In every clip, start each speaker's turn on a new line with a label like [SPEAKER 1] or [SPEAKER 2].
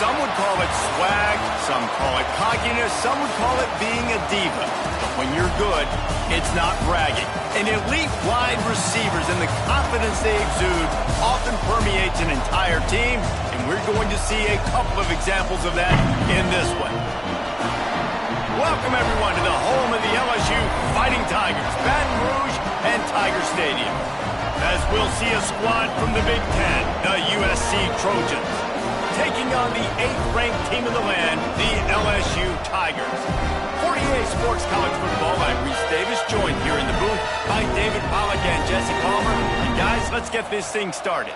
[SPEAKER 1] Some would call it swag, some call it cockiness, some would call it being a diva. But when you're good, it's not bragging. And elite wide receivers and the confidence they exude often permeates an entire team, and we're going to see a couple of examples of that in this one. Welcome, everyone, to the home of the LSU Fighting Tigers, Baton Rouge and Tiger Stadium. As we'll see a squad from the Big Ten, the USC Trojans, taking on the 8th-ranked team in the land, the LSU Tigers. 48 Sports College Football, I'm Reese Davis, joined here in the booth by David Pollack and Jesse Palmer. And guys, let's get this thing started.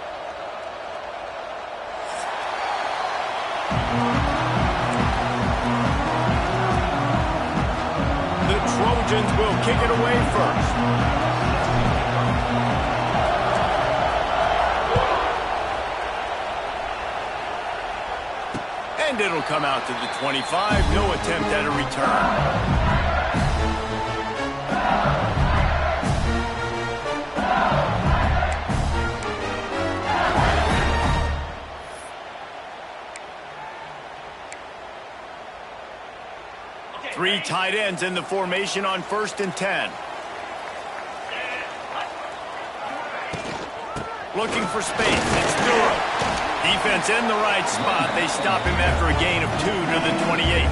[SPEAKER 1] The Trojans will kick it away first. And it'll come out to the 25. No attempt at a return. Three tight ends in the formation on 1st and 10. Looking for space. It's Durham. Defense in the right spot. They stop him after a gain of 2 to the 28.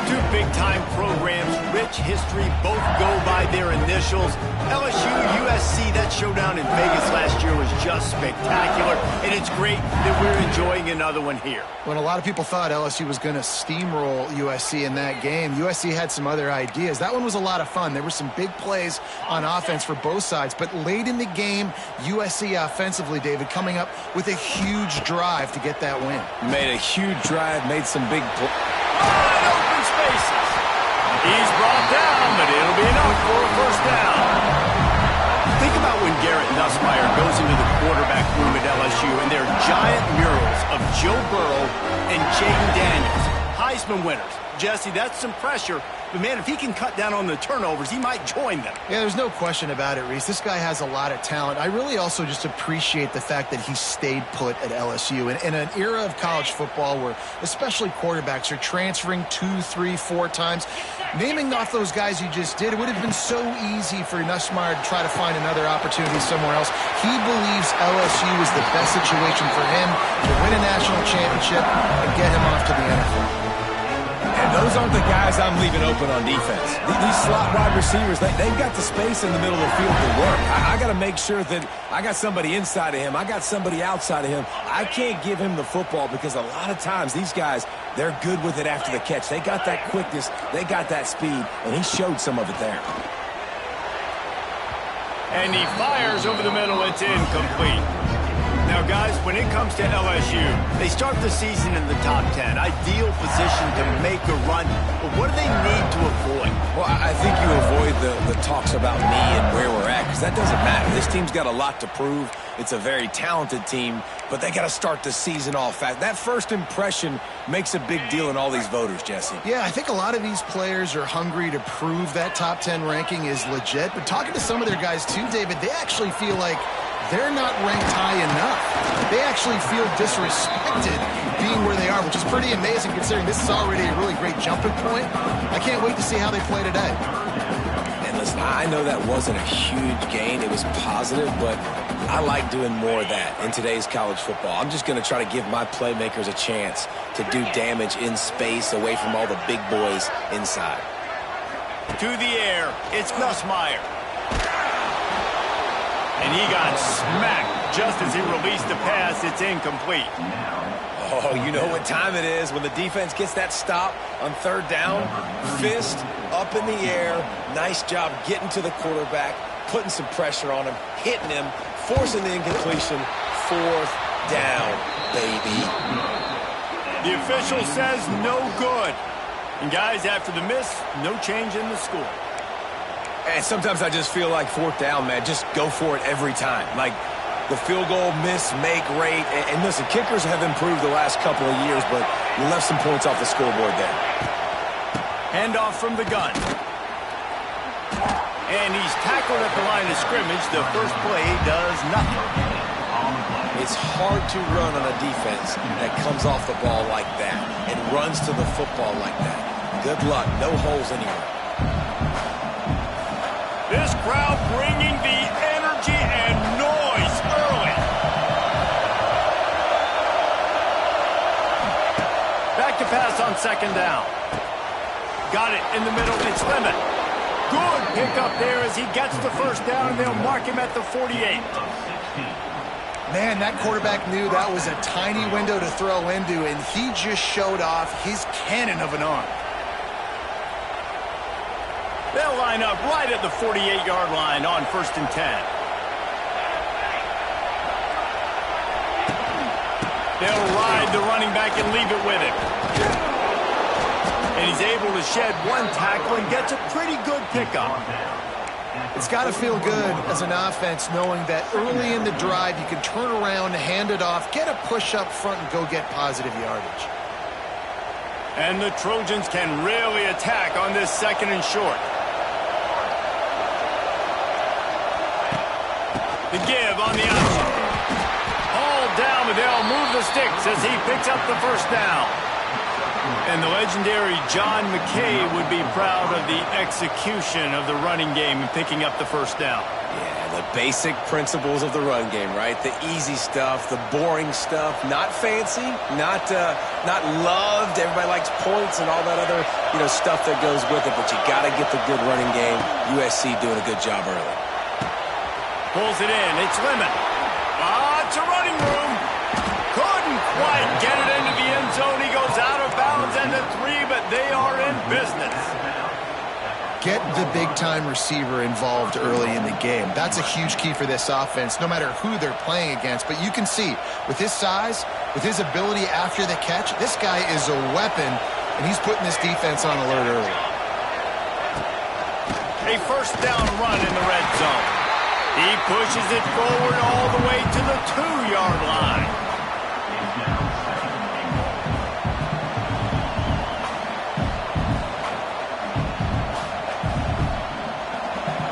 [SPEAKER 1] Two big-time programs, rich history, both go by their initials. LSU, USC, that showdown in Vegas last year was just spectacular, and it's great that we're enjoying another one here.
[SPEAKER 2] When a lot of people thought LSU was going to steamroll USC in that game, USC had some other ideas. That one was a lot of fun. There were some big plays on offense for both sides, but late in the game, USC offensively, David, coming up with a huge drive to get that win.
[SPEAKER 3] Made a huge drive, made some big plays.
[SPEAKER 1] Open spaces. He's brought down, but it'll be enough for a first down. Think about when Garrett Nussmeier goes into the quarterback room at LSU and there are giant murals of Joe Burrow and Jaden Daniels, Heisman winners. Jesse, that's some pressure. But, man, if he can cut down on the turnovers, he might join them.
[SPEAKER 2] Yeah, there's no question about it, Reese. This guy has a lot of talent. I really also just appreciate the fact that he stayed put at LSU. In an era of college football where especially quarterbacks are transferring 2, 3, 4 times, naming off those guys you just did, it would have been so easy for Nussmeier to try to find another opportunity somewhere else. He believes LSU is the best situation for him to win a national championship and get him off to the NFL.
[SPEAKER 3] And those aren't the guys I'm leaving open on defense. These slot wide receivers, they've got the space in the middle of the field to work. I got to make sure that I got somebody inside of him. I got somebody outside of him. I can't give him the football because a lot of times these guys, they're good with it after the catch. They got that quickness. They got that speed, and he showed some of it there.
[SPEAKER 1] And he fires over the middle. It's incomplete. Now, guys, when it comes to LSU, they start the season in the top 10. Ideal position to make a run. But what do they need to avoid?
[SPEAKER 3] Well, I think you avoid the talks about me and where we're at, because that doesn't matter. This team's got a lot to prove. It's a very talented team, but they got to start the season off fast. That first impression makes a big deal in all these voters, Jesse.
[SPEAKER 2] Yeah, I think a lot of these players are hungry to prove that top 10 ranking is legit. But talking to some of their guys, too, David, they actually feel like they're not ranked high enough. They actually feel disrespected being where they are, which is pretty amazing considering this is already a really great jumping point. I can't wait to see how they play today.
[SPEAKER 3] And listen, I know that wasn't a huge gain. It was positive, but I like doing more of that in today's college football. I'm just going to try to give my playmakers a chance to do damage in space away from all the big boys inside.
[SPEAKER 1] To the air, it's Nussmeier. And he got smacked just as he released the pass. It's incomplete.
[SPEAKER 3] Oh, you know what time it is when the defense gets that stop on 3rd down. Fist up in the air. Nice job getting to the quarterback, putting some pressure on him, hitting him, forcing the incompletion. 4th down, baby.
[SPEAKER 1] The official says no good. And guys, after the miss, no change in the score.
[SPEAKER 3] And sometimes I just feel like 4th down, man. Just go for it every time. Like the field goal miss, make rate. And listen, kickers have improved the last couple of years, but you left some points off the scoreboard there.
[SPEAKER 1] Handoff from the gun. And he's tackled at the line of scrimmage. The first play does nothing.
[SPEAKER 3] It's hard to run on a defense that comes off the ball like that and runs to the football like that. Good luck. No holes anywhere.
[SPEAKER 1] This crowd bringing the energy and noise early. Back to pass on second down. Got it in the middle. It's Lemon. Good pickup there as he gets the first down, and they'll mark him at the 48.
[SPEAKER 2] Man, that quarterback knew that was a tiny window to throw into, and he just showed off his cannon of an arm.
[SPEAKER 1] They'll line up right at the 48-yard line on 1st and 10. They'll ride the running back and leave it with him. And he's able to shed one tackle and gets a pretty good pickup.
[SPEAKER 2] It's got to feel good as an offense knowing that early in the drive you can turn around, hand it off, get a push up front, and go get positive yardage.
[SPEAKER 1] And the Trojans can really attack on this 2nd and short. The give on the option. All down, but they'll move the sticks as he picks up the first down. And the legendary John McKay would be proud of the execution of the running game and picking up the first down.
[SPEAKER 3] Yeah, the basic principles of the run game, right? The easy stuff, the boring stuff, not fancy, not loved. Everybody likes points and all that other, stuff that goes with it, but you got to get the good running game. USC doing a good job early.
[SPEAKER 1] Pulls it in. It's Lemon. Lots of running room. Couldn't quite get it into the end zone. He goes out of bounds and the 3, but they are in business.
[SPEAKER 2] Get the big-time receiver involved early in the game. That's a huge key for this offense, no matter who they're playing against. But you can see, with his size, with his ability after the catch, this guy is a weapon, and he's putting this defense on alert early.
[SPEAKER 1] A first down run in the red zone. He pushes it forward all the way to the 2-yard line.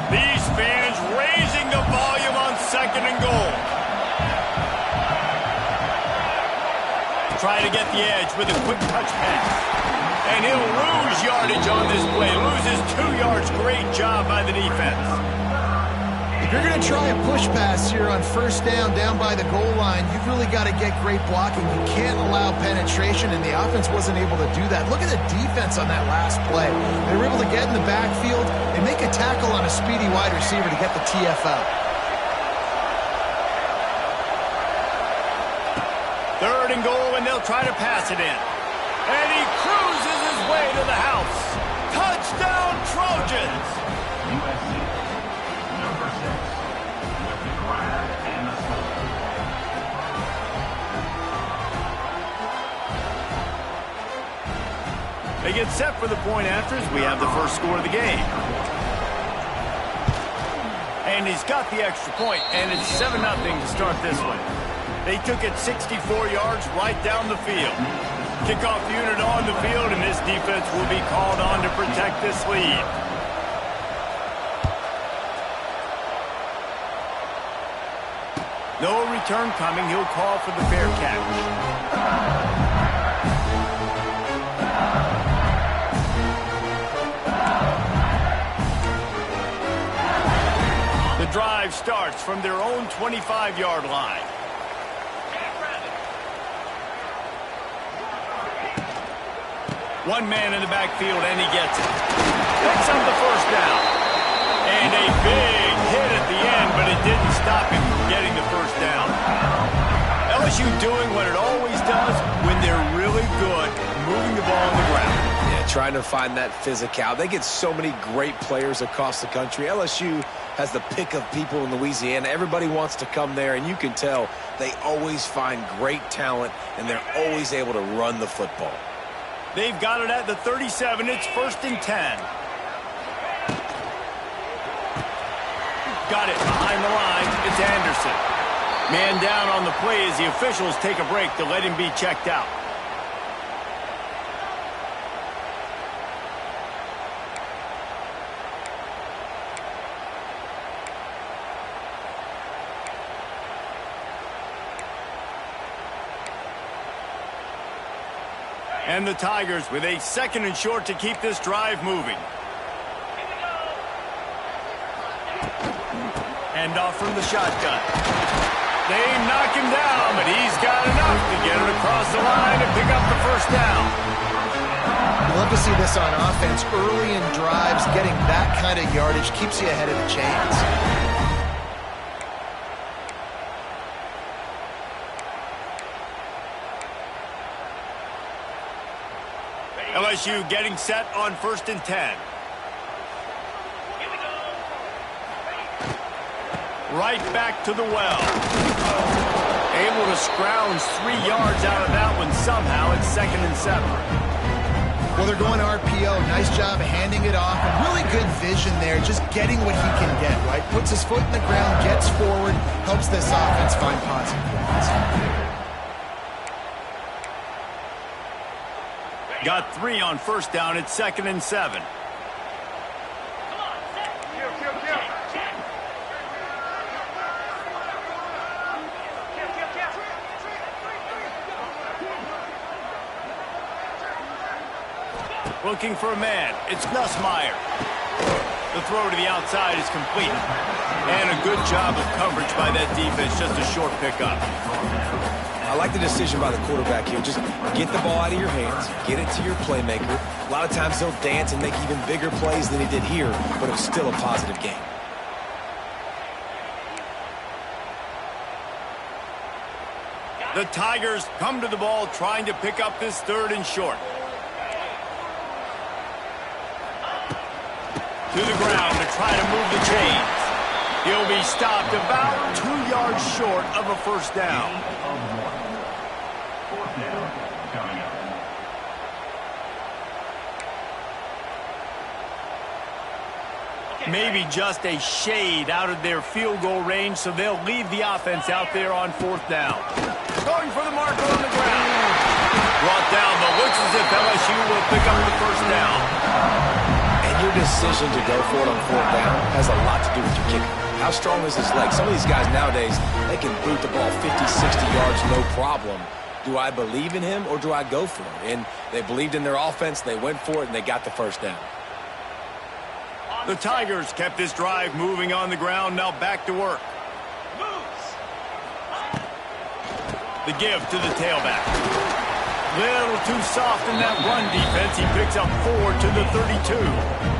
[SPEAKER 1] These fans raising the volume on 2nd and goal. Try to get the edge with a quick touch pass. And he'll lose yardage on this play. Loses 2 yards. Great job by the defense.
[SPEAKER 2] If you're going to try a push pass here on 1st down by the goal line, you've really got to get great blocking. You can't allow penetration, and the offense wasn't able to do that. Look at the defense on that last play. They were able to get in the backfield and make a tackle on a speedy wide receiver to get the TFL.
[SPEAKER 1] 3rd and goal, and they'll try to pass it in. And he cruises his way to the house. Touchdown, Trojans! They get set for the point after as we have the first score of the game. And he's got the extra point, and it's 7-0 to start this one. They took it 64 yards right down the field. Kickoff unit on the field, and this defense will be called on to protect this lead. No return coming. He'll call for the fair catch. The drive starts from their own 25-yard line. One man in the backfield, and he gets it. Picks up the first down. And a big hit at the end, but it didn't stop him from getting the first down. LSU doing what it always does when they're really good, moving the ball on the ground.
[SPEAKER 3] Yeah, trying to find that physical. They get so many great players across the country. LSU has the pick of people in Louisiana. Everybody wants to come there, and you can tell they always find great talent, and they're always able to run the football.
[SPEAKER 1] They've got it at the 37. It's 1st and 10. Got it behind the lines. It's Anderson. Man down on the play as the officials take a break to let him be checked out. And the Tigers with a 2nd and short to keep this drive moving. Hand off from the shotgun. They knock him down, but he's got enough to get it across the line and pick up the first down.
[SPEAKER 2] Love to see this on offense. Early in drives, getting that kind of yardage keeps you ahead of the chains.
[SPEAKER 1] LSU getting set on 1st and 10. Right back to the well. Able to scrounge 3 yards out of that one somehow. It's 2nd and 7.
[SPEAKER 2] Well, they're going RPO. Nice job handing it off. And really good vision there, just getting what he can get, right? Puts his foot in the ground, gets forward, helps this offense find positive points.
[SPEAKER 1] Got 3 on 1st down. It's 2nd and 7. Looking for a man. It's Nussmeier. The throw to the outside is complete. And a good job of coverage by that defense. Just a short pickup.
[SPEAKER 3] I like the decision by the quarterback here. Just get the ball out of your hands, get it to your playmaker. A lot of times he'll dance and make even bigger plays than he did here, but it was still a positive game.
[SPEAKER 1] The Tigers come to the ball trying to pick up this 3rd and short. To the ground to try to move the chains. He'll be stopped about 2 yards short of a first down. Maybe just a shade out of their field goal range, so they'll leave the offense out there on 4th down. Going for the marker on the ground. Brought down, but looks as if LSU will pick up the first down.
[SPEAKER 3] Your decision to go for it on 4th down has a lot to do with your kicker. How strong is his leg? Some of these guys nowadays, they can boot the ball 50, 60 yards, no problem. Do I believe in him or do I go for it? And they believed in their offense, they went for it, and they got the first down.
[SPEAKER 1] The Tigers kept this drive moving on the ground, now back to work. The give to the tailback. Little too soft in that run defense. He picks up 4 to the 32.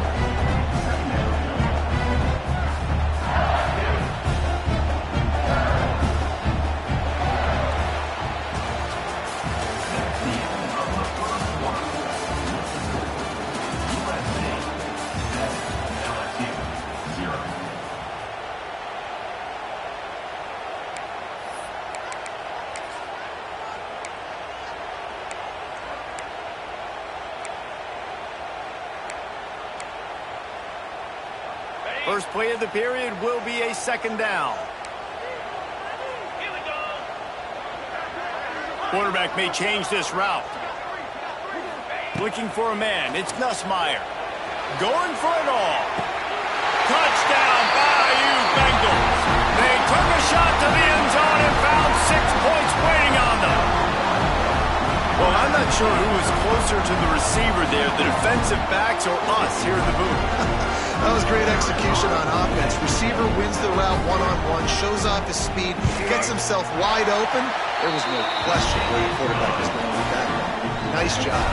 [SPEAKER 1] First play of the period will be a 2nd down. Quarterback may change this route. Looking for a man. It's Nussmeier. Going for it all. Touchdown, Bayou Bengals. They took a shot to the end zone and found 6 points waiting on them. Well, I'm not sure who was closer to the receiver there, the defensive backs or us here in the booth.
[SPEAKER 2] That was great execution on offense. Receiver wins the route one-on-one, shows off his speed, gets himself wide open. There was no question where the quarterback was going with that. Nice job.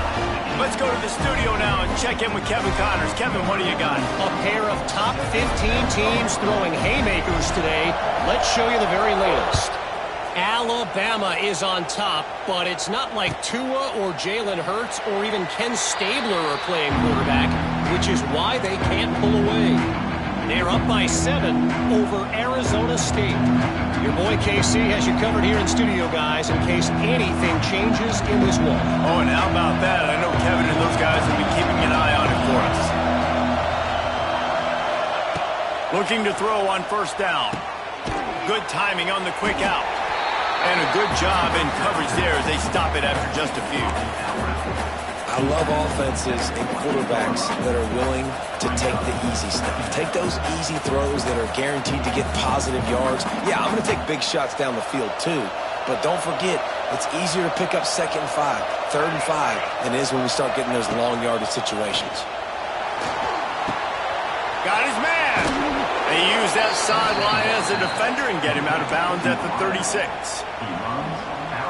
[SPEAKER 1] Let's go to the studio now and check in with Kevin Connors. Kevin, what do you got?
[SPEAKER 4] A pair of top 15 teams throwing haymakers today. Let's show you the very latest. Alabama is on top, but it's not like Tua or Jalen Hurts or even Ken Stabler are playing quarterback, which is why they can't pull away. They're up by 7 over Arizona State. Your boy KC has you covered here in studio, guys, in case anything changes in this one.
[SPEAKER 1] Oh, and how about that? I know Kevin and those guys will be keeping an eye on it for us. Looking to throw on 1st down. Good timing on the quick out. And a good job in coverage there as they stop it after just a few.
[SPEAKER 3] I love offenses and quarterbacks that are willing to take the easy stuff. Take those easy throws that are guaranteed to get positive yards. Yeah, I'm going to take big shots down the field too, but don't forget, It's easier to pick up 2nd and 5, 3rd and 5 than it is when we start getting those long yardage situations.
[SPEAKER 1] Got his man. They use that sideline as a defender and get him out of bounds at the 36.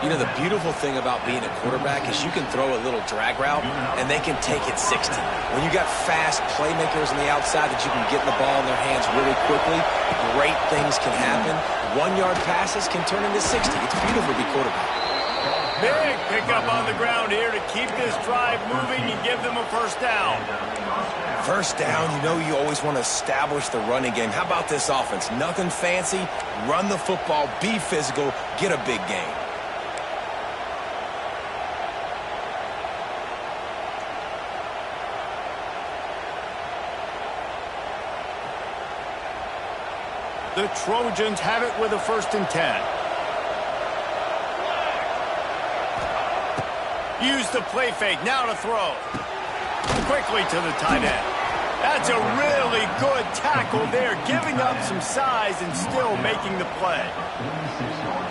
[SPEAKER 3] You know, the beautiful thing about being a quarterback is you can throw a little drag route, and they can take it 60. When you got fast playmakers on the outside that you can get the ball in their hands really quickly, great things can happen. 1-yard passes can turn into 60. It's beautiful to be quarterback.
[SPEAKER 1] Big pickup on the ground here to keep this drive moving and give them a first down.
[SPEAKER 3] First down, you know you always want to establish the running game. How about this offense? Nothing fancy. Run the football, be physical, get a big gain.
[SPEAKER 1] The Trojans have it with a 1st and 10. Use the play fake, now to throw. Quickly to the tight end. That's a really good tackle there, giving up some size and still making the play.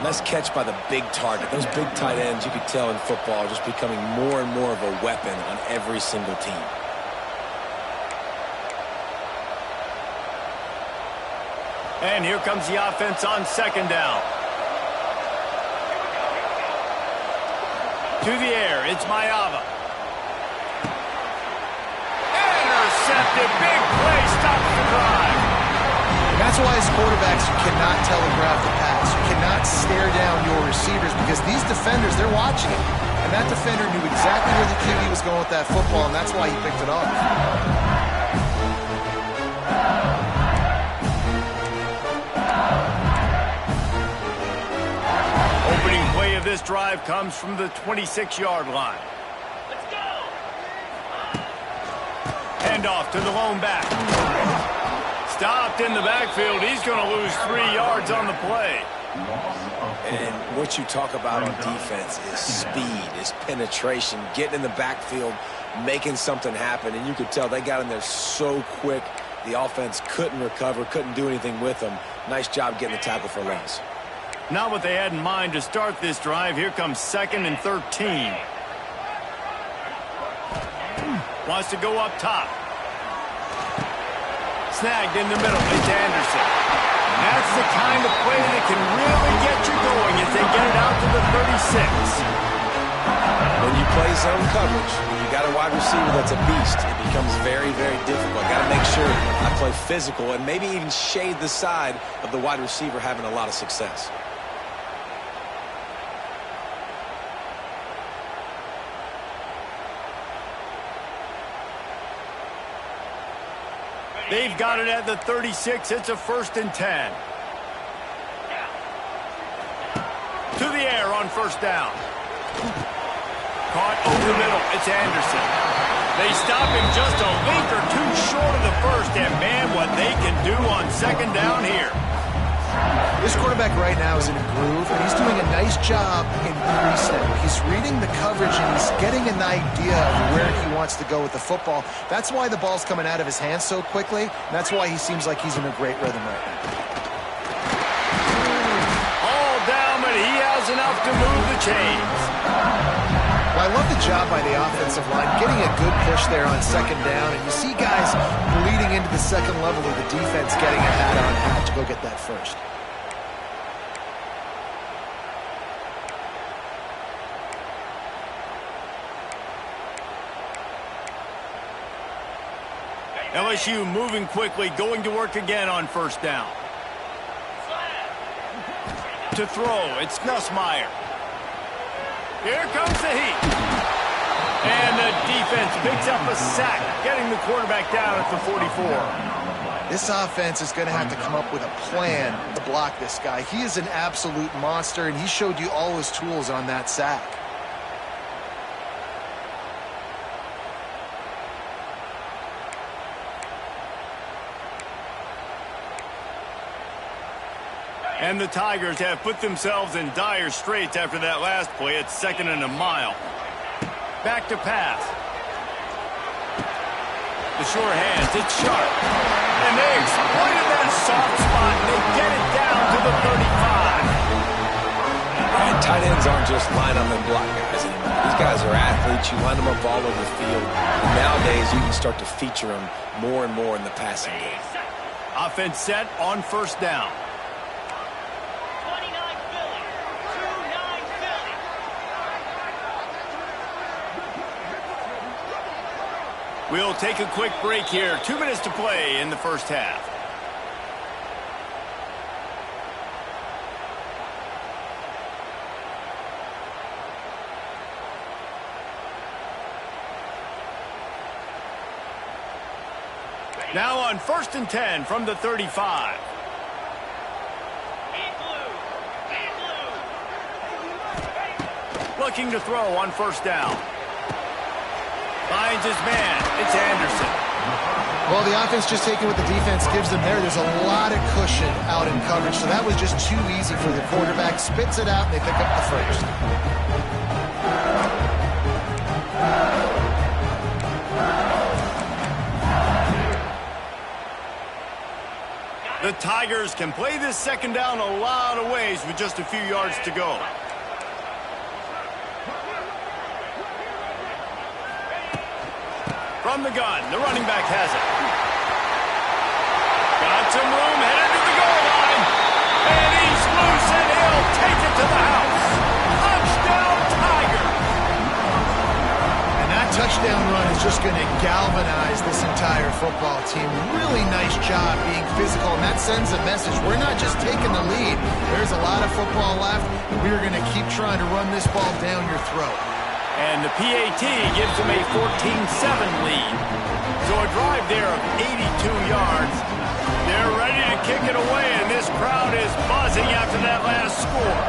[SPEAKER 3] Nice catch by the big target. Those big tight ends, you could tell in football, are just becoming more and more of a weapon on every single team.
[SPEAKER 1] And here comes the offense on 2nd down. To the air, it's Mayava. Intercepted, big play, stops the drive.
[SPEAKER 2] And that's why as quarterbacks you cannot telegraph the pass. You cannot stare down your receivers because these defenders, they're watching it. And that defender knew exactly where the QB was going with that football, and that's why he picked it off.
[SPEAKER 1] Opening play of this drive comes from the 26-yard line. Let's go! Hand off to the lone back. Stopped in the backfield. He's going to lose 3 yards on the play.
[SPEAKER 3] And what you talk about on defense is speed, is penetration, getting in the backfield, making something happen. And you could tell they got in there so quick, the offense couldn't recover, couldn't do anything with them. Nice job getting the tackle for loss.
[SPEAKER 1] Not what they had in mind to start this drive. Here comes 2nd and 13. Wants to go up top. Snagged in the middle. It's Anderson. That's the kind of play that can really get you going as they get it out to the 36.
[SPEAKER 3] When you play zone coverage, when you got a wide receiver that's a beast, it becomes very, very difficult. Got to make sure I play physical and maybe even shade the side of the wide receiver having a lot of success.
[SPEAKER 1] They've got it at the 36. It's a 1st and 10. To the air on 1st down. Caught over the middle. It's Anderson. They stop him just a link or two short of the 1st, and man, what they can do on 2nd down here.
[SPEAKER 2] This quarterback right now is in a groove, and he's doing a nice job in pre-snap. He's reading the coverage, and he's getting an idea of where he wants to go with the football. That's why the ball's coming out of his hands so quickly, and that's why he seems like he's in a great rhythm right now.
[SPEAKER 1] All down, but he has enough to move the chains.
[SPEAKER 2] Well, I love the job by the offensive line, getting a good push there on 2nd down, and you see guys bleeding into the 2nd level of the defense getting a hat-on-hat to go get that first.
[SPEAKER 1] LSU moving quickly, going to work again on 1st down. To throw, it's Nussmeier. Here comes the heat. And the defense picks up a sack, getting the quarterback down at the 44.
[SPEAKER 2] This offense is going to have to come up with a plan to block this guy. He is an absolute monster, and he showed you all his tools on that sack.
[SPEAKER 1] And the Tigers have put themselves in dire straits after that last play. It's 2nd and a mile. Back to pass. The short hands, it's sharp. And they exploited that soft spot. They get it down to the 35.
[SPEAKER 3] And tight ends Titans aren't just line up and block guys anymore. These guys are athletes. You line them up all over the field. And nowadays, you can start to feature them more and more in the passing game.
[SPEAKER 1] Offense set on first down. We'll take a quick break here. 2 minutes to play in the first half. Now on 1st and 10 from the 35. Looking to throw on first down. Finds his man. It's Anderson.
[SPEAKER 2] Well, the offense just taking what the defense gives them there. There's a lot of cushion out in coverage, so that was just too easy for the quarterback. Spits it out, and they pick up the first.
[SPEAKER 1] The Tigers can play this second down a lot of ways with just a few yards to go. From the gun, the running back has it. Got some room, headed to the goal line. And he's loose, and he'll take it to the house. Touchdown, Tiger.
[SPEAKER 2] And that touchdown run is just going to galvanize this entire football team. Really nice job being physical, and that sends a message. We're not just taking the lead. There's a lot of football left. We're going to keep trying to run this ball down your throat.
[SPEAKER 1] And the PAT gives them a 14-7 lead. So a drive there of 82 yards. They're ready to kick it away, and this crowd is buzzing after that last score.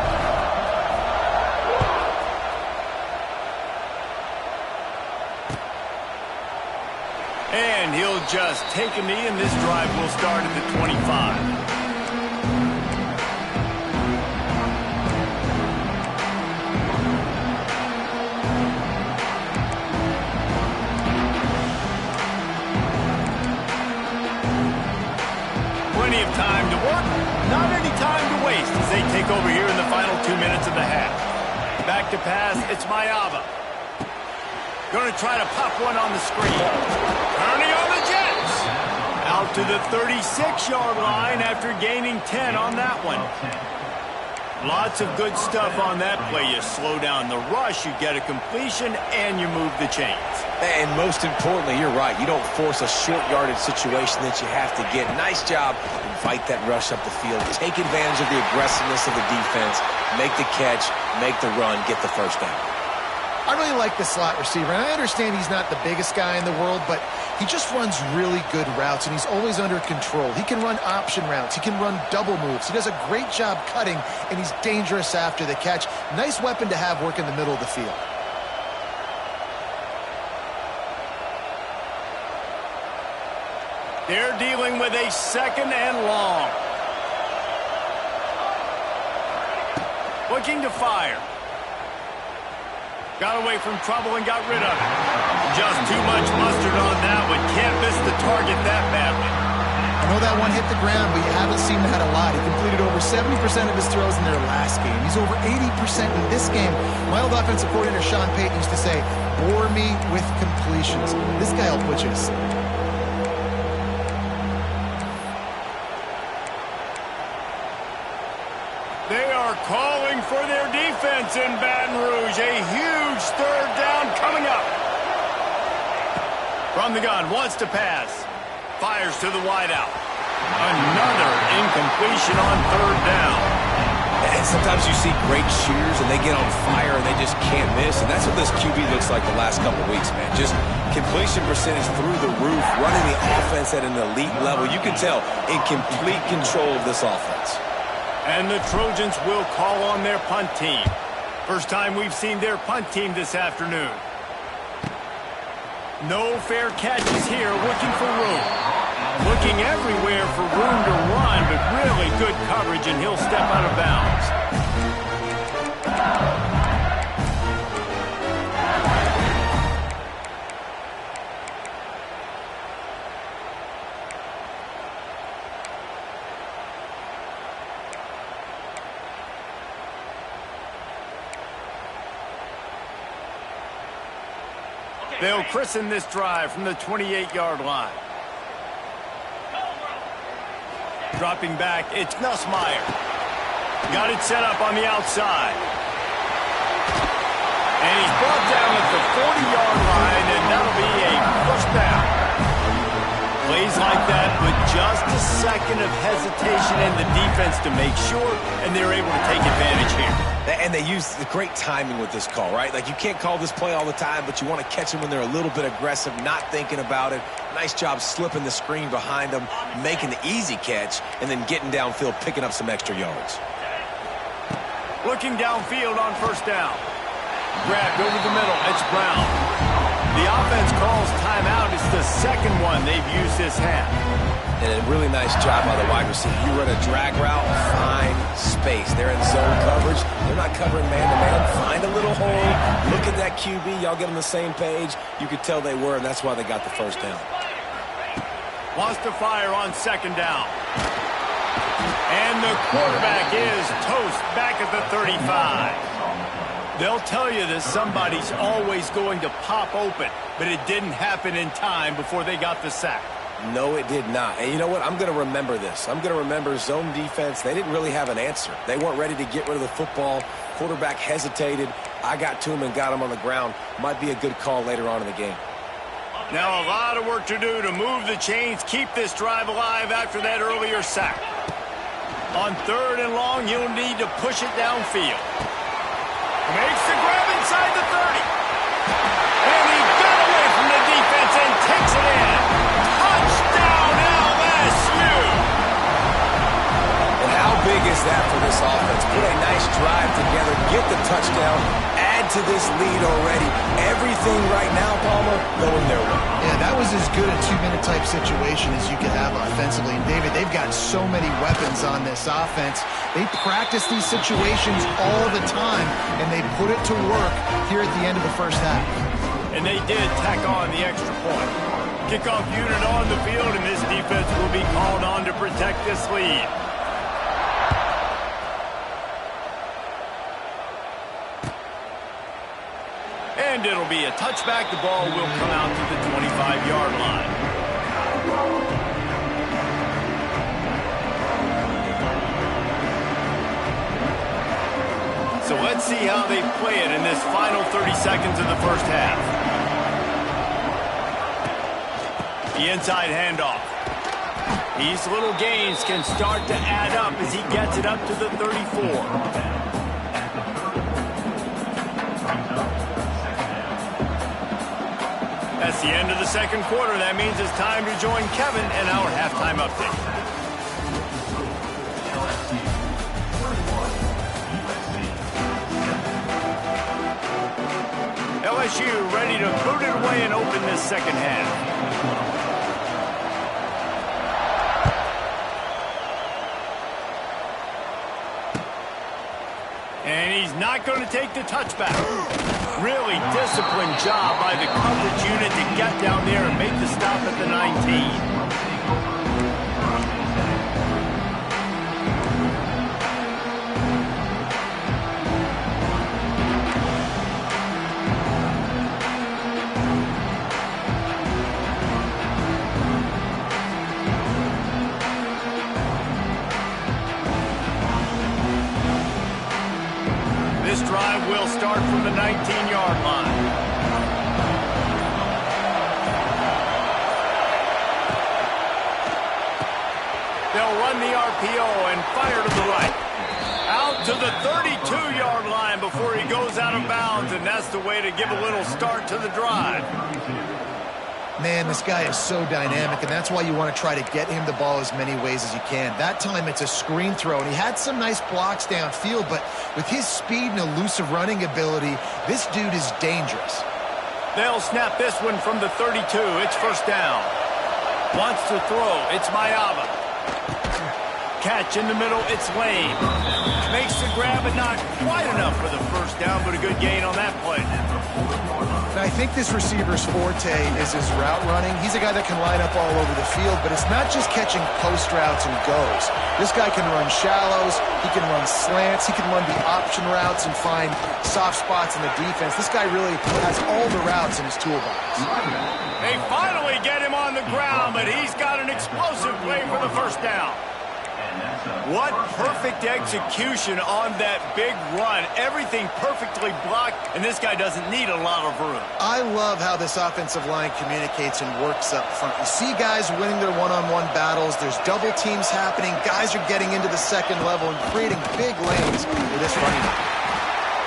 [SPEAKER 1] And he'll just take a knee, and this drive will start at the 25. Plenty of time to work, not any time to waste as they take over here in the final 2 minutes of the half. Back to pass, it's Mayava. Going to try to pop one on the screen. Turning on the Jets. Out to the 36-yard line after gaining 10 on that one. Lots of good stuff on that play. You slow down the rush, you get a completion, and you move the chains.
[SPEAKER 3] And most importantly, you're right. You don't force a short yardage situation that you have to get. Nice job. Invite that rush up the field. Take advantage of the aggressiveness of the defense. Make the catch. Make the run. Get the first down.
[SPEAKER 2] I really like the slot receiver, and I understand he's not the biggest guy in the world, but he just runs really good routes, and he's always under control. He can run option routes. He can run double moves. He does a great job cutting, and he's dangerous after the catch. Nice weapon to have work in the middle of the field.
[SPEAKER 1] They're dealing with a 2nd and long. Looking to fire. Got away from trouble and got rid of it. Just too much mustard on that one. Can't miss the target that badly.
[SPEAKER 2] I know that one hit the ground, but you haven't seen that a lot. He completed over 70% of his throws in their last game. He's over 80% in this game. My old offensive coordinator, Sean Payton, used to say, bore me with completions. This guy will put you to sleep.
[SPEAKER 1] They are calling for their defense in Baton Rouge. A huge 3rd down coming up. From the gun, wants to pass. Fires to the wideout. Another incompletion on 3rd down.
[SPEAKER 3] And sometimes you see great shooters and they get on fire and they just can't miss. And that's what this QB looks like the last couple weeks, man. Just completion percentage through the roof, running the offense at an elite level. You can tell in complete control of this offense.
[SPEAKER 1] And the Trojans will call on their punt team. First time we've seen their punt team this afternoon. No fair catches here, looking for room. Looking everywhere for room to run, but really good coverage, and he'll step out of bounds. They'll christen this drive from the 28-yard line. Dropping back, it's Nussmeier. Got it set up on the outside. And he's brought down at the 40-yard line, and that'll be a first down. Plays like that with just a second of hesitation in the defense to make sure, and they're able to take advantage here.
[SPEAKER 3] And they use the great timing with this call, right? Like, you can't call this play all the time, but you want to catch them when they're a little bit aggressive, not thinking about it. Nice job slipping the screen behind them, making the easy catch, and then getting downfield, picking up some extra yards.
[SPEAKER 1] Looking downfield on first down. Grabbed over the middle. It's Brown. The offense calls timeout. It's the second one they've used this half.
[SPEAKER 3] And a really nice job by the wide receiver. You run a drag route, find space. They're in zone coverage. They're not covering man-to-man. Find a little hole. Look at that QB. Y'all get on the same page. You could tell they were, and that's why they got the first down.
[SPEAKER 1] Wants to fire on second down. And the quarterback is toast back at the 35. They'll tell you that somebody's always going to pop open, but it didn't happen in time before they got the sack.
[SPEAKER 3] No, it did not. And you know what? I'm going to remember this. I'm going to remember zone defense. They didn't really have an answer. They weren't ready to get rid of the football. Quarterback hesitated. I got to him and got him on the ground. Might be a good call later on in the game.
[SPEAKER 1] Now a lot of work to do to move the chains, keep this drive alive after that earlier sack. On third and long, you'll need to push it downfield. Makes the grab inside the 30. And he got away from the defense and takes it in. Touchdown, LSU!
[SPEAKER 3] And how big is that for this offense? Put a nice drive together, get the touchdown, add to this lead already. Everything right now, Palmer, going their way.
[SPEAKER 2] Yeah, that was as good a two-minute type situation as you could have offensively. And, David, they've got so many weapons on this offense. They practice these situations all the time, and they put it to work here at the end of the first half.
[SPEAKER 1] And they did tack on the extra point. Kickoff unit on the field, and this defense will be called on to protect this lead. And it'll be a touchback. The ball will come out to the 25-yard line. So let's see how they play it in this final 30 seconds of the first half. The inside handoff. These little gains can start to add up as he gets it up to the 34. That's the end of the second quarter. That means it's time to join Kevin in our halftime update. LSU ready to boot it away and open this second half. And he's not going to take the touchback. Really disciplined job by the coverage unit to get down there and make the stop at the 19. This drive will start from the 19-yard line. They'll run the RPO and fire to the right. Out to the 32-yard line before he goes out of bounds, and that's the way to give a little start to the drive.
[SPEAKER 2] Man, this guy is so dynamic, and that's why you want to try to get him the ball as many ways as you can. That time it's a screen throw, and he had some nice blocks downfield, but with his speed and elusive running ability, this dude is dangerous.
[SPEAKER 1] They'll snap this one from the 32. It's first down. Wants to throw. It's Mayava. catch in the middle. It's Lane. Makes the grab, but not quite enough for the first down, but a good gain on that play.
[SPEAKER 2] Now, I think this receiver's forte is his route running. He's a guy that can line up all over the field, but it's not just catching post routes and goes. This guy can run shallows, he can run slants, he can run the option routes and find soft spots in the defense. This guy really has all the routes in his toolbox.
[SPEAKER 1] They finally get him on the ground, but he's got an explosive play for the first down. What perfect execution on that big run. Everything perfectly blocked, and this guy doesn't need a lot of room.
[SPEAKER 2] I love how this offensive line communicates and works up front. You see guys winning their one-on-one battles. There's double teams happening. Guys are getting into the second level and creating big lanes for this running back.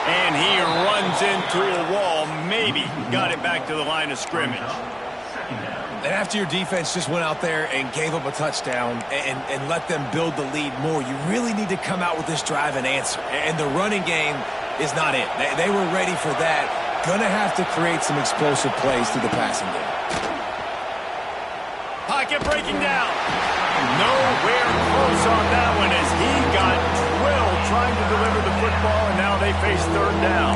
[SPEAKER 1] And he runs into a wall. Maybe got it back to the line of scrimmage.
[SPEAKER 3] And after your defense just went out there and gave up a touchdown and let them build the lead more, you really need to come out with this drive and answer. And the running game is not it. They were ready for that. Gonna have to create some explosive plays through the passing game.
[SPEAKER 1] Pocket breaking down. Nowhere close on that one as he got drilled trying to deliver the football, and now they face third down.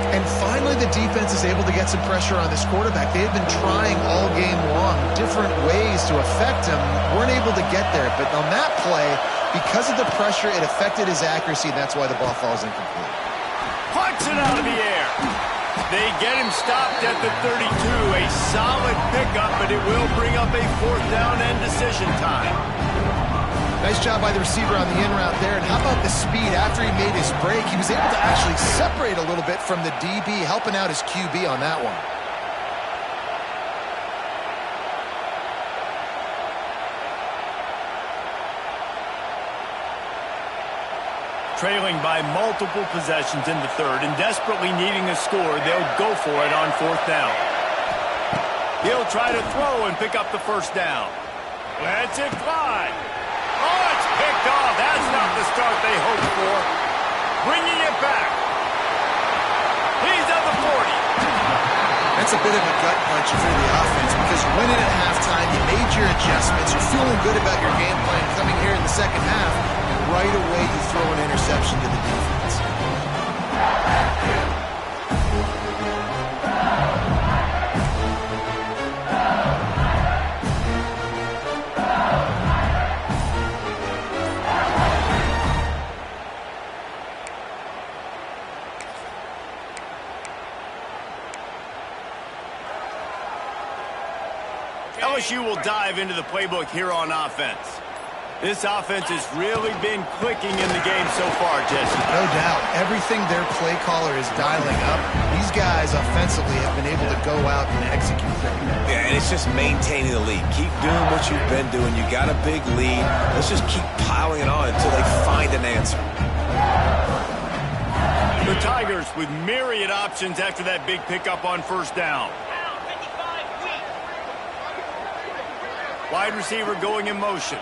[SPEAKER 2] And finally, the defense is able to get some pressure on this quarterback. They've been trying all game long different ways to affect him. Weren't able to get there. But on that play, because of the pressure, it affected his accuracy, and that's why the ball falls incomplete.
[SPEAKER 1] Punts it out of the air. They get him stopped at the 32. A solid pickup, but it will bring up a fourth down and decision time.
[SPEAKER 2] Nice job by the receiver on the in route there. And how about the speed after he made his break? He was able to actually separate a little bit from the DB, helping out his QB on that one.
[SPEAKER 1] Trailing by multiple possessions in the third and desperately needing a score, they'll go for it on fourth down. He'll try to throw and pick up the first down. Lets it fly. Oh, it's picked off. That's not the start they hoped for. Bringing it back. He's at the 40.
[SPEAKER 2] That's a bit of a gut punch for the offense because you're winning at halftime. You made your adjustments. You're feeling good about your game plan coming here in the second half. And right away, you throw an interception to the defense.
[SPEAKER 1] LSU will dive into the playbook here on offense. This offense has really been clicking in the game so far, Jesse.
[SPEAKER 2] No doubt. Everything their play caller is dialing up, these guys offensively have been able to go out and execute them.
[SPEAKER 3] Yeah, and it's just maintaining the lead. Keep doing what you've been doing. You got a big lead. Let's just keep piling it on until they find an answer.
[SPEAKER 1] The Tigers with myriad options after that big pickup on first down. Wide receiver going in motion.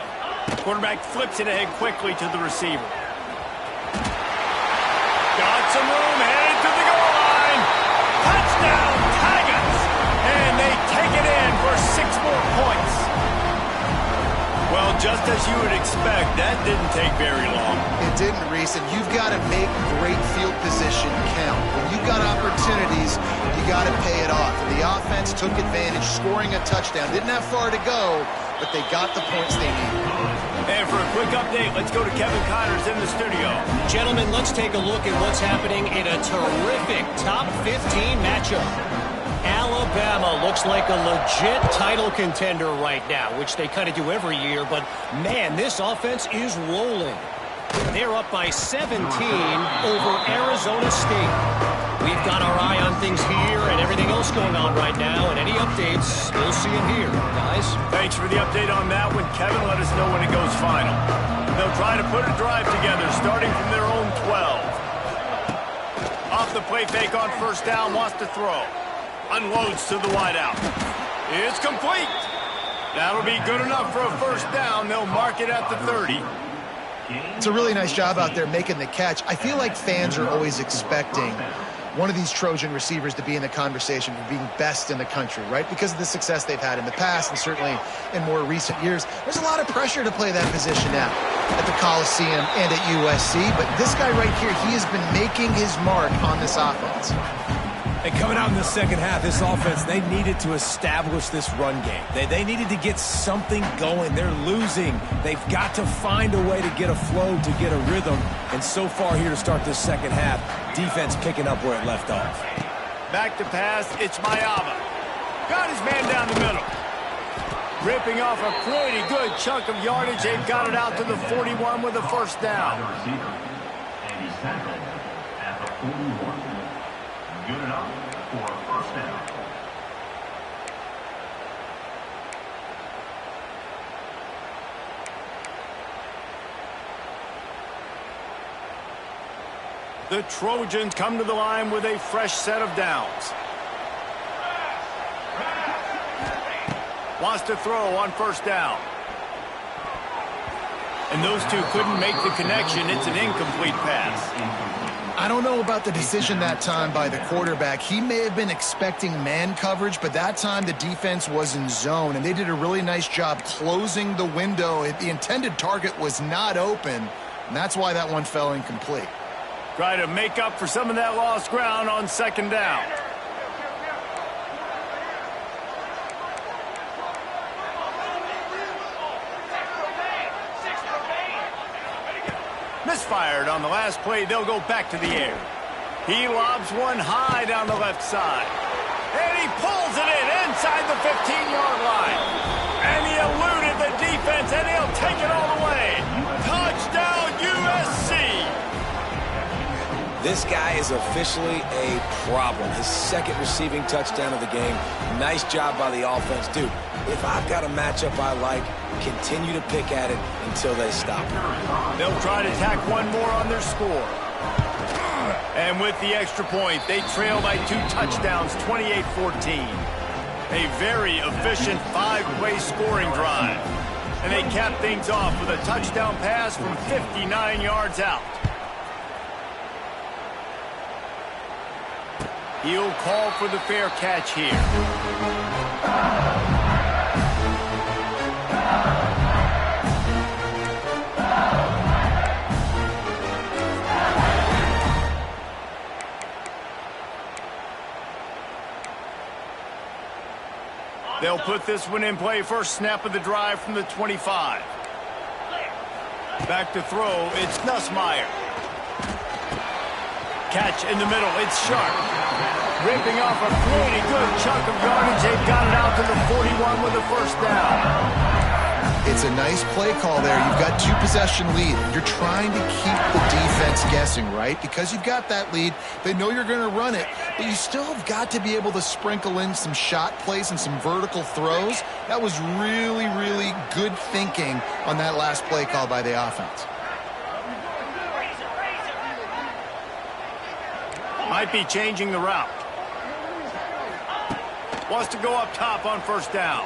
[SPEAKER 1] Quarterback flips it ahead quickly to the receiver. Got some room, headed to the goal line. Touchdown, Tigers! And they take it in for 6 more points. Well, just as you would expect, that didn't take very long.
[SPEAKER 2] It didn't, Reese, and you've got to make great field position count. When you've got opportunities, you got to pay it off. And the offense took advantage, scoring a touchdown. Didn't have far to go, but they got the points they needed.
[SPEAKER 1] And for a quick update, let's go to Kevin Connors in the studio.
[SPEAKER 4] Gentlemen, let's take a look at what's happening in a terrific top 15 matchup. Alabama looks like a legit title contender right now, which they kind of do every year, but man, this offense is rolling. They're up by 17 over Arizona State. We've got our eye on things here and everything else going on right now, and any updates, we'll see them here, guys.
[SPEAKER 1] Thanks for the update on that one, Kevin. Let us know when it goes final. They'll try to put a drive together, starting from their own 12. Off the play fake on first down, wants to throw. Unloads to the wideout. It's complete. That'll be good enough for a first down. They'll mark it at the 30.
[SPEAKER 2] It's a really nice job out there making the catch. I feel like fans are always expecting one of these Trojan receivers to be in the conversation for being best in the country, right? Because of the success they've had in the past and certainly in more recent years. There's a lot of pressure to play that position now at the Coliseum and at USC, but this guy right here, he has been making his mark on this offense.
[SPEAKER 3] And coming out in the second half, this offense, they needed to establish this run game. They needed to get something going. They're losing. They've got to find a way to get a flow, to get a rhythm. And so far here to start this second half, defense picking up where it left off.
[SPEAKER 1] Back to pass, it's Mayava. Got his man down the middle. Ripping off a pretty good chunk of yardage. They've got it out to the 41 with a first down.
[SPEAKER 5] And he's tackled at the 41. Good enough for a first down.
[SPEAKER 1] The Trojans come to the line with a fresh set of downs. Wants to throw on first down. And those two couldn't make the connection. It's an incomplete pass.
[SPEAKER 2] I don't know about the decision that time by the quarterback. He may have been expecting man coverage, but that time the defense was in zone, and they did a really nice job closing the window. The intended target was not open, and that's why that one fell incomplete.
[SPEAKER 1] Try to make up for some of that lost ground on second down. Misfired on the last play. They'll go back to the air. He lobs one high down the left side. And he pulls it in inside the 15-yard line. And he eluded the defense, and he'll take it all the way. Touchdown, USC!
[SPEAKER 3] This guy is officially a problem. His second receiving touchdown of the game. Nice job by the offense. Dude, if I've got a matchup I like, continue to pick at it until they stop.
[SPEAKER 1] They'll try to tack one more on their score. And with the extra point, they trail by 2 touchdowns, 28-14. A very efficient 5-play scoring drive. And they cap things off with a touchdown pass from 59 yards out. He'll call for the fair catch here. They'll put this one in play. First snap of the drive from the 25. Back to throw. It's Nussmeier. Catch in the middle. It's Sharp. Ripping off a pretty good chunk of yardage. They've got it out to the 41 with a first down.
[SPEAKER 2] It's a nice play call there. You've got 2-possession lead. You're trying to keep the defense guessing, right? Because you've got that lead. They know you're going to run it, but you still have got to be able to sprinkle in some shot plays and some vertical throws. That was really, really good thinking on that last play call by the offense.
[SPEAKER 1] Might be changing the route. Wants to go up top on first down.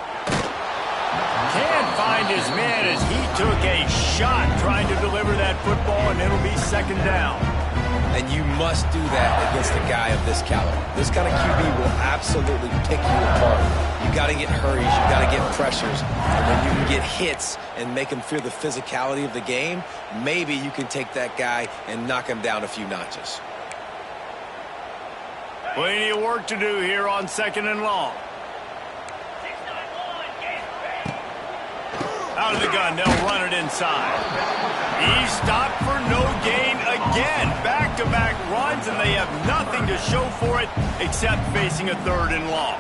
[SPEAKER 1] Can't find his man as he took a shot trying to deliver that football, and it'll be second down.
[SPEAKER 3] And you must do that against a guy of this caliber. This kind of QB will absolutely pick you apart. You got to get hurries, you got to get pressures, and when you can get hits and make him feel the physicality of the game, maybe you can take that guy and knock him down a few notches.
[SPEAKER 1] Plenty of work to do here on second and long. Out of the gun, they'll run it inside. He stopped for no gain again. Back-to-back runs, and they have nothing to show for it except facing a third and long.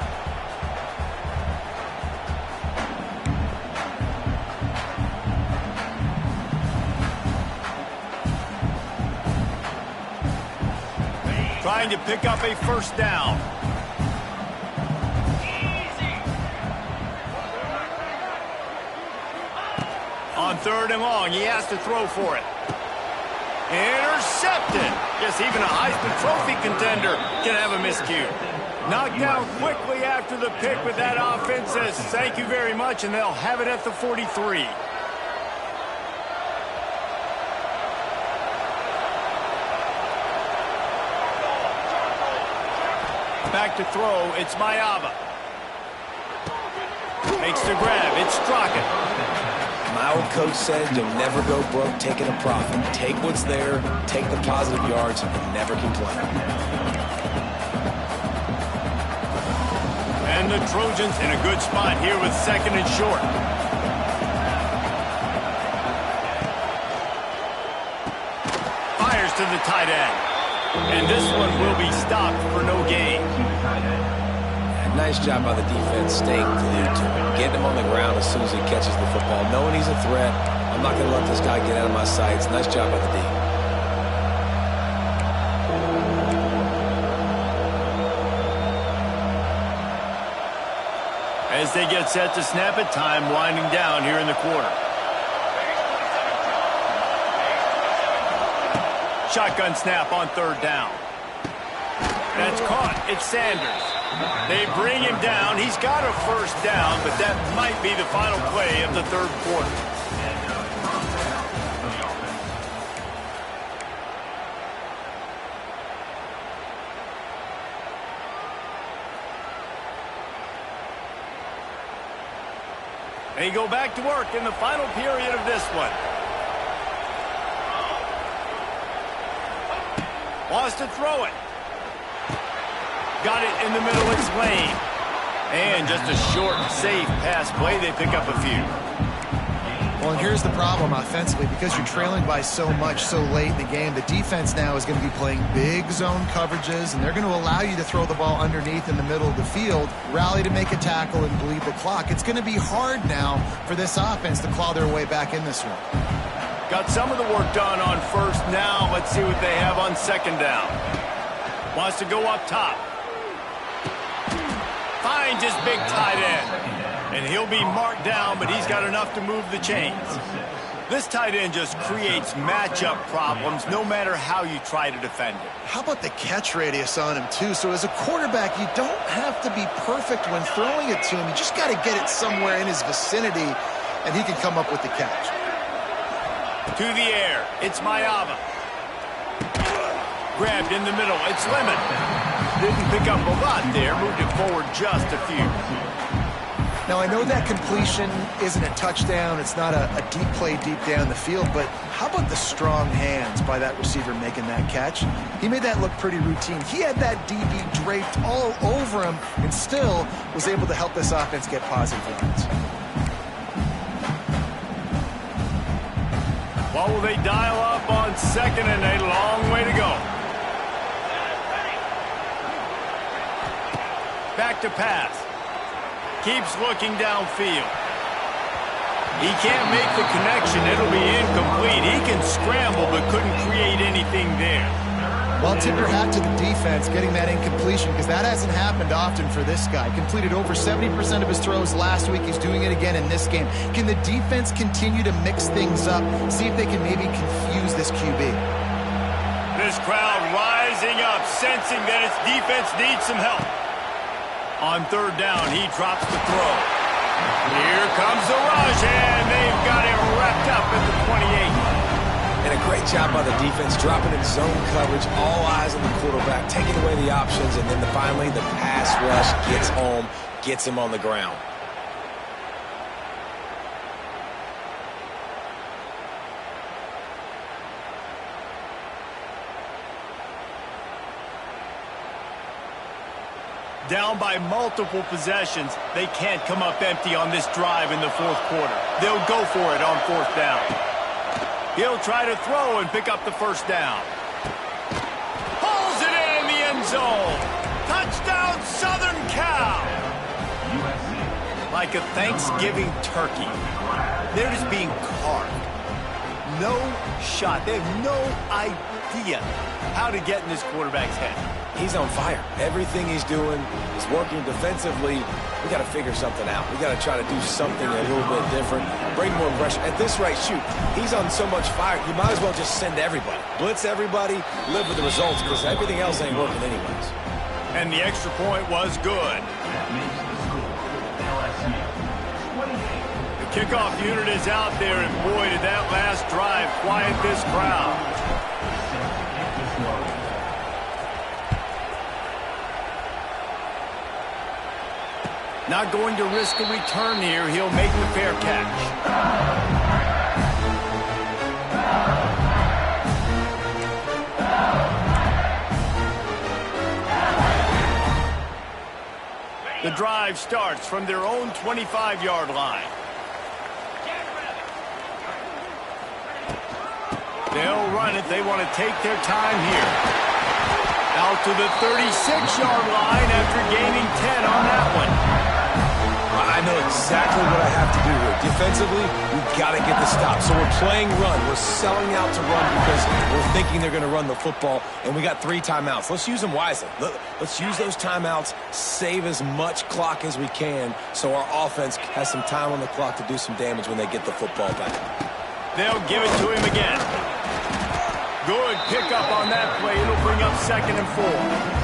[SPEAKER 1] Trying to pick up a first down. On third and long, he has to throw for it. Intercepted. Yes, even a Heisman Trophy contender can have a miscue. Knocked down quickly after the pick, but that offense says thank you very much, and they'll have it at the 43. Back to throw, it's Mayava. Makes the grab, it's Straka.
[SPEAKER 3] My old coach said you'll never go broke taking a profit. Take what's there, take the positive yards, and never complain.
[SPEAKER 1] And the Trojans in a good spot here with 2nd and short. Fires to the tight end. And this one will be stopped for no gain.
[SPEAKER 3] Nice job by the defense staying glued to him, getting him on the ground as soon as he catches the football, knowing he's a threat. I'm not going to let this guy get out of my sights. Nice job by the D.
[SPEAKER 1] As they get set to snap it, time winding down here in the quarter. Shotgun snap on 3rd down. That's caught. It's Sanders. They bring him down. He's got a 1st down, but that might be the final play of the 3rd quarter. They go back to work in the final period of this one. Wants to throw it. Got it in the middle, it's Lane. And just a short, safe pass play. They pick up a few.
[SPEAKER 2] Well, and here's the problem offensively. Because you're trailing by so much so late in the game, the defense now is going to be playing big zone coverages, and they're going to allow you to throw the ball underneath in the middle of the field, rally to make a tackle, and bleed the clock. It's going to be hard now for this offense to claw their way back in this one.
[SPEAKER 1] Got some of the work done on 1st. Now let's see what they have on 2nd down. Wants to go up top. Finds his big tight end. And he'll be marked down, but he's got enough to move the chains. This tight end just creates matchup problems no matter how you try to defend it.
[SPEAKER 2] How about the catch radius on him, too? So as a quarterback, you don't have to be perfect when throwing it to him. You just got to get it somewhere in his vicinity, and he can come up with the catch.
[SPEAKER 1] To the air, it's Mayava. Grabbed in the middle, it's Lemon. Didn't pick up a lot there, moved it forward just a few.
[SPEAKER 2] Now, I know that completion isn't a touchdown. It's not a deep play deep down the field, but how about the strong hands by that receiver making that catch? He made that look pretty routine. He had that DB draped all over him and still was able to help this offense get positive yards.
[SPEAKER 1] What will they dial up on 2nd and a long way to go? Back to pass. Keeps looking downfield. He can't make the connection. It'll be incomplete. He can scramble but couldn't create anything there.
[SPEAKER 2] Well, tip your hat to the defense getting that incompletion because that hasn't happened often for this guy. Completed over 70% of his throws last week. He's doing it again in this game. Can the defense continue to mix things up? See if they can maybe confuse this QB.
[SPEAKER 1] This crowd rising up, sensing that its defense needs some help. On 3rd down, he drops the throw. Here comes the rush, and they've got him wrapped up at the 28.
[SPEAKER 3] And a great job by the defense, dropping in zone coverage, all eyes on the quarterback, taking away the options, and then finally the pass rush gets home, gets him on the ground.
[SPEAKER 1] Down by multiple possessions, they can't come up empty on this drive in the 4th quarter. They'll go for it on 4th down. He'll try to throw and pick up the 1st down. Pulls it in the end zone. Touchdown, Southern Cal. Like a Thanksgiving turkey. They're just being carved. No shot. They have no idea how to get in this quarterback's head.
[SPEAKER 3] He's on fire. Everything he's doing is working defensively. We got to figure something out. We got to try to do something a little bit different. Bring more pressure. At this rate, shoot, he's on so much fire, you might as well just send everybody. Blitz everybody, live with the results, because everything else ain't working anyways.
[SPEAKER 1] And the extra point was good. The kickoff unit is out there, and boy, did that last drive quiet this crowd. Not going to risk a return here. He'll make the fair catch. The drive starts from their own 25-yard line. They'll run it. They want to take their time here. Out to the 36-yard line after gaining 10 on that one.
[SPEAKER 3] I know exactly what I have to do here. Defensively, we've got to get the stop. So we're playing run. We're selling out to run because we're thinking they're going to run the football, and we got 3 timeouts. Let's use them wisely. Let's use those timeouts, save as much clock as we can so our offense has some time on the clock to do some damage when they get the football back.
[SPEAKER 1] They'll give it to him again. Good pickup on that play. It'll bring up 2nd and 4.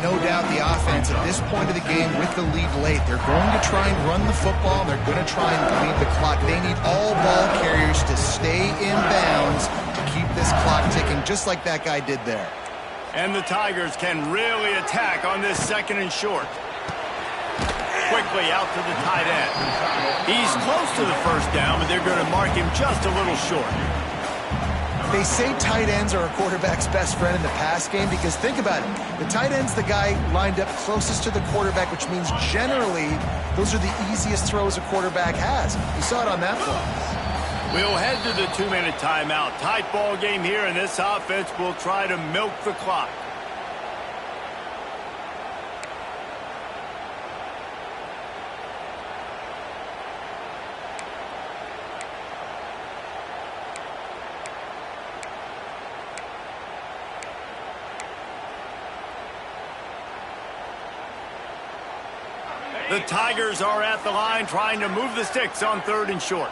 [SPEAKER 2] No doubt the offense at this point of the game with the lead late, they're going to try and run the football, and they're going to try and bleed the clock. They need all ball carriers to stay in bounds to keep this clock ticking, just like that guy did there.
[SPEAKER 1] And the Tigers can really attack on this 2nd and short. Quickly out to the tight end. He's close to the first down, but they're going to mark him just a little short.
[SPEAKER 2] They say tight ends are a quarterback's best friend in the pass game because think about it. The tight end's the guy lined up closest to the quarterback, which means generally those are the easiest throws a quarterback has. You saw it on that play.
[SPEAKER 1] We'll head to the 2-minute timeout. Tight ball game here, and this offense will try to milk the clock. The Tigers are at the line trying to move the sticks on 3rd and short.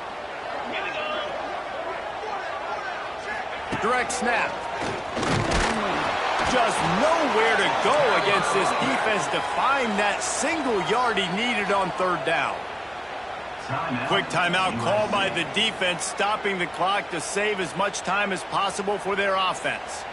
[SPEAKER 1] Direct snap. Just nowhere to go against this defense to find that single yard he needed on 3rd down. Quick timeout called by the defense, stopping the clock to save as much time as possible for their offense.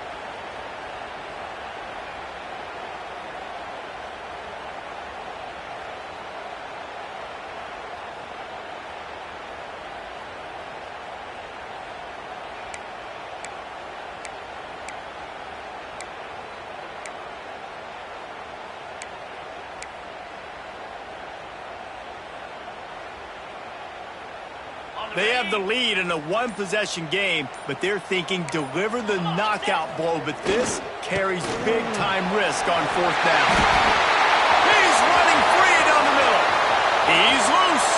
[SPEAKER 1] They have the lead in a one-possession game, but they're thinking deliver the knockout blow, but this carries big-time risk on 4th down. He's running free down the middle. He's loose.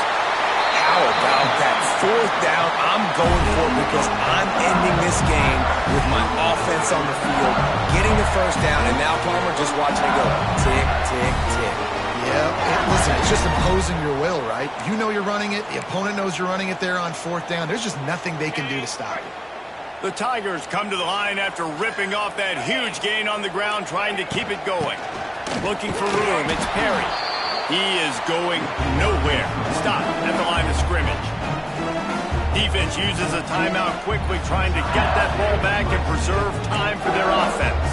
[SPEAKER 3] How about that 4th down? I'm going for it because I'm ending this game with my offense on the field, getting the 1st down, and now Palmer just watching it go tick, tick, tick.
[SPEAKER 2] Yeah, listen, it's just imposing your will, right? You know you're running it. The opponent knows you're running it there on 4th down. There's just nothing they can do to stop it.
[SPEAKER 1] The Tigers come to the line after ripping off that huge gain on the ground, trying to keep it going. Looking for room, it's Perry. He is going nowhere. Stop at the line of scrimmage. Defense uses a timeout quickly, trying to get that ball back and preserve time for their offense.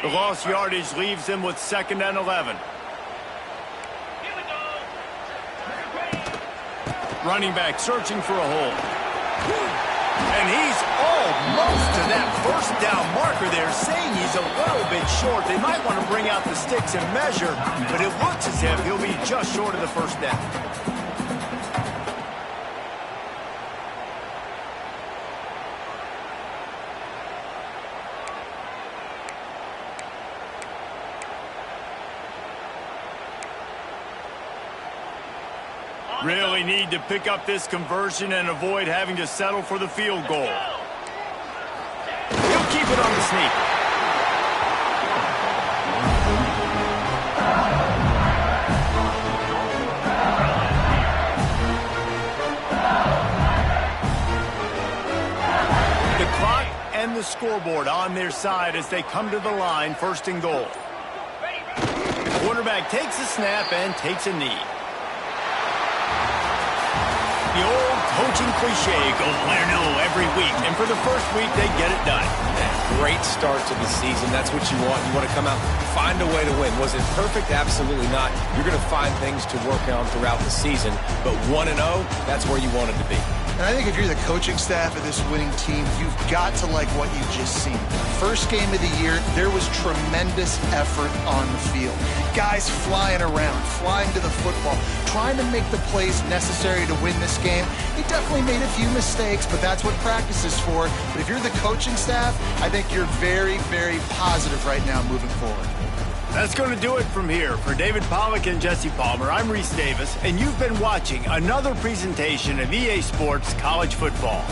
[SPEAKER 1] The lost yardage leaves them with 2nd and 11. Running back searching for a hole. And he's almost to that 1st down marker there, saying he's a little bit short. They might want to bring out the sticks and measure, but it looks as if he'll be just short of the 1st down. Really need to pick up this conversion and avoid having to settle for the field goal. He'll keep it on the sneak. The clock and the scoreboard on their side as they come to the line, 1st and goal. The quarterback takes a snap and takes a knee. The old coaching cliche, go 1-0 every week. And for the first week, they get it done.
[SPEAKER 3] Great start to the season. That's what you want. You want to come out, find a way to win. Was it perfect? Absolutely not. You're going to find things to work on throughout the season. But 1-0, that's where you want it to be.
[SPEAKER 2] And I think if you're the coaching staff of this winning team, you've got to like what you've just seen. First game of the year, there was tremendous effort on the field. Guys flying around, flying to the football, trying to make the plays necessary to win this game. He definitely made a few mistakes, but that's what practice is for. But if you're the coaching staff, I think you're very, very positive right now moving forward.
[SPEAKER 1] That's going to do it from here. For David Pollack and Jesse Palmer, I'm Reese Davis, and you've been watching another presentation of EA Sports College Football.